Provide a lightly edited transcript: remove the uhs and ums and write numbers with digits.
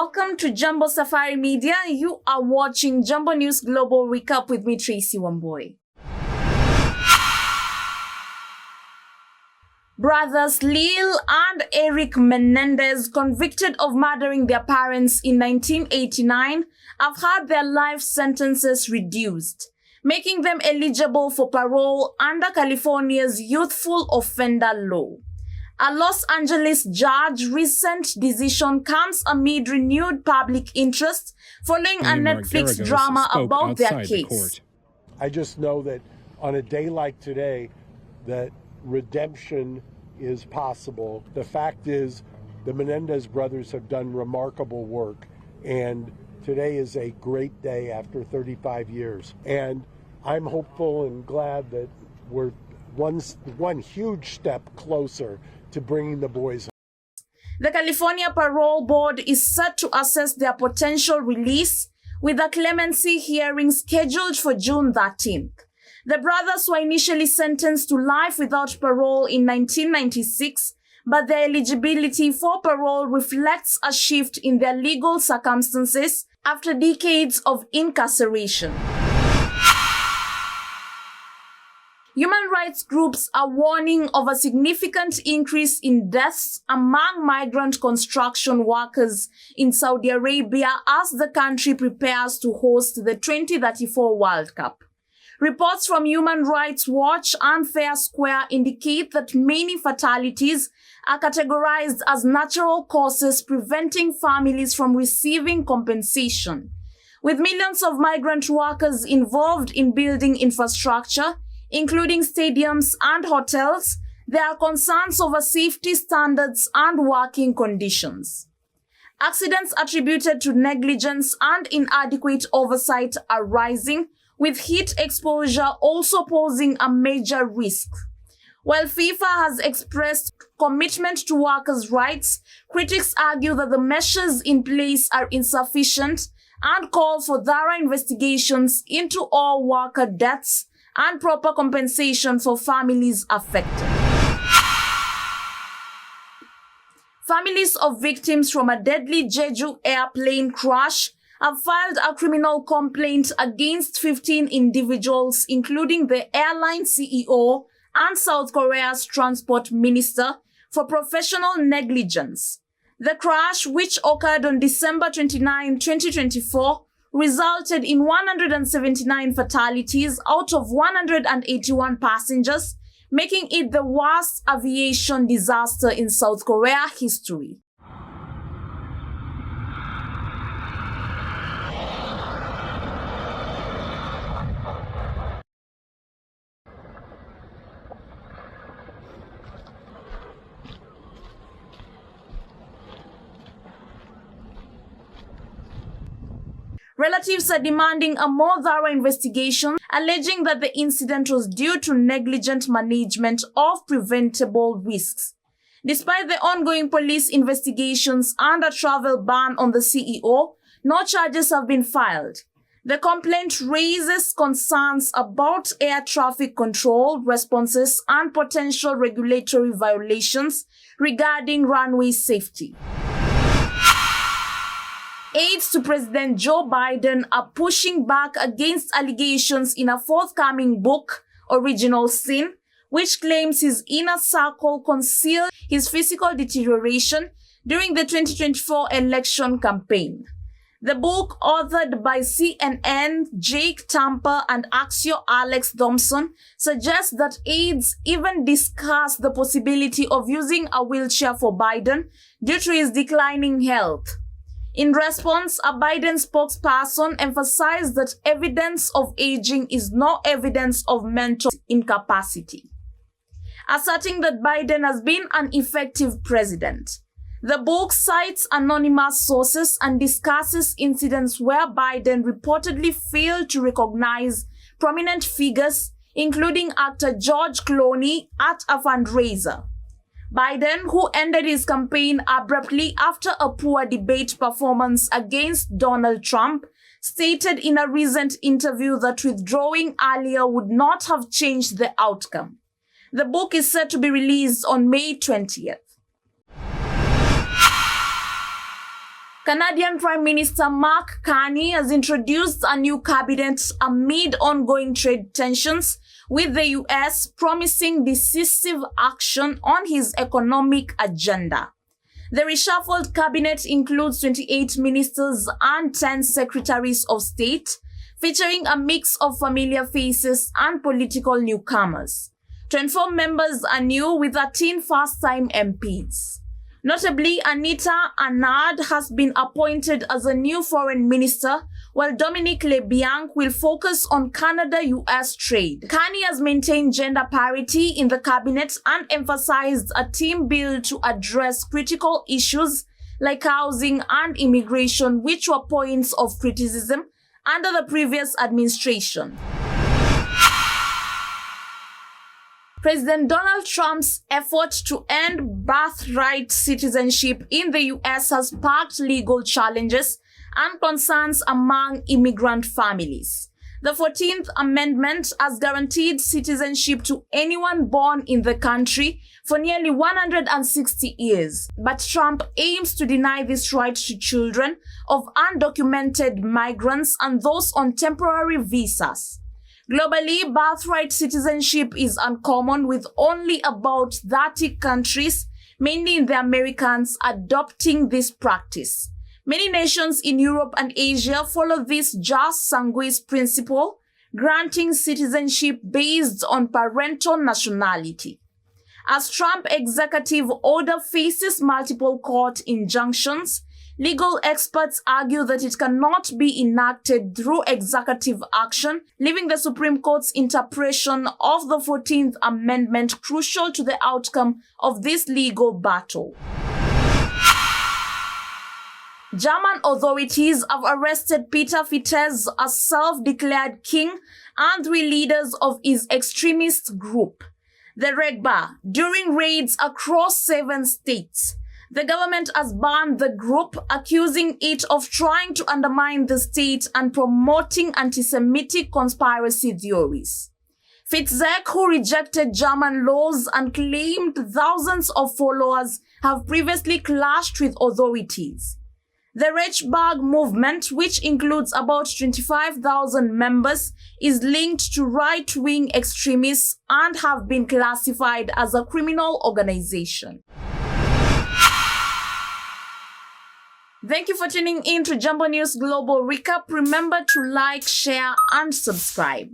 Welcome to Jambo Safari Media. You are watching Jambo News Global Recap with me, Tracy Wamboi. Brothers Lil and Eric Menendez, convicted of murdering their parents in 1989, have had their life sentences reduced, making them eligible for parole under California's youthful offender law. A Los Angeles judge's recent decision comes amid renewed public interest following a Netflix drama about their case. I just know that on a day like today, that redemption is possible. The fact is, the Menendez brothers have done remarkable work, and today is a great day after 35 years. And I'm hopeful and glad that we're one huge step closer to bringing the boys home. The California Parole Board is set to assess their potential release, with a clemency hearing scheduled for June 13th. The brothers were initially sentenced to life without parole in 1996, but their eligibility for parole reflects a shift in their legal circumstances after decades of incarceration. Human rights groups are warning of a significant increase in deaths among migrant construction workers in Saudi Arabia as the country prepares to host the 2034 World Cup. Reports from Human Rights Watch and Fair Square indicate that many fatalities are categorized as natural causes, preventing families from receiving compensation. With millions of migrant workers involved in building infrastructure, including stadiums and hotels, there are concerns over safety standards and working conditions. Accidents attributed to negligence and inadequate oversight are rising, with heat exposure also posing a major risk. While FIFA has expressed commitment to workers' rights, critics argue that the measures in place are insufficient and call for thorough investigations into all worker deaths and proper compensation for families affected. Families of victims from a deadly Jeju airplane crash have filed a criminal complaint against 15 individuals, including the airline CEO and South Korea's transport minister, for professional negligence. The crash, which occurred on December 29, 2024, resulted in 179 fatalities out of 181 passengers, making it the worst aviation disaster in South Korea history. Relatives are demanding a more thorough investigation, alleging that the incident was due to negligent management of preventable risks. Despite the ongoing police investigations and a travel ban on the CEO, no charges have been filed. The complaint raises concerns about air traffic control responses and potential regulatory violations regarding runway safety. Aides to President Joe Biden are pushing back against allegations in a forthcoming book, Original Sin, which claims his inner circle concealed his physical deterioration during the 2024 election campaign. The book, authored by CNN, Jake Tapper, and Axios' Alex Thompson, suggests that aides even discuss the possibility of using a wheelchair for Biden due to his declining health. In response, a Biden spokesperson emphasized that evidence of aging is no evidence of mental incapacity, asserting that Biden has been an effective president. The book cites anonymous sources and discusses incidents where Biden reportedly failed to recognize prominent figures, including actor George Clooney, at a fundraiser. Biden, who ended his campaign abruptly after a poor debate performance against Donald Trump, stated in a recent interview that withdrawing earlier would not have changed the outcome. The book is set to be released on May 20th. Canadian Prime Minister Mark Carney has introduced a new cabinet amid ongoing trade tensions with the US, promising decisive action on his economic agenda. The reshuffled cabinet includes 28 ministers and 10 secretaries of state, featuring a mix of familiar faces and political newcomers. 24 members are new, with 13 first-time MPs. Notably, Anita Anand has been appointed as a new foreign minister, while Dominic LeBlanc will focus on Canada-US trade. Carney has maintained gender parity in the cabinet and emphasized a team build to address critical issues like housing and immigration, which were points of criticism under the previous administration. President Donald Trump's effort to end birthright citizenship in the US has sparked legal challenges and concerns among immigrant families. The 14th Amendment has guaranteed citizenship to anyone born in the country for nearly 160 years, but Trump aims to deny this right to children of undocumented migrants and those on temporary visas. Globally, birthright citizenship is uncommon, with only about 30 countries, mainly in the Americas, adopting this practice. Many nations in Europe and Asia follow this jus sanguinis principle, granting citizenship based on parental nationality. As Trump executive order faces multiple court injunctions, legal experts argue that it cannot be enacted through executive action, leaving the Supreme Court's interpretation of the 14th Amendment crucial to the outcome of this legal battle. German authorities have arrested Peter Fitez, a self-declared king, and 3 leaders of his extremist group, the Red Bar, during raids across 7 states. The government has banned the group, accusing it of trying to undermine the state and promoting anti-Semitic conspiracy theories. Fitzek, who rejected German laws and claimed thousands of followers, have previously clashed with authorities. The Reichsbürger movement, which includes about 25,000 members, is linked to right-wing extremists and have been classified as a criminal organization. Thank you for tuning in to Jambo News Global Recap. Remember to like, share, and subscribe.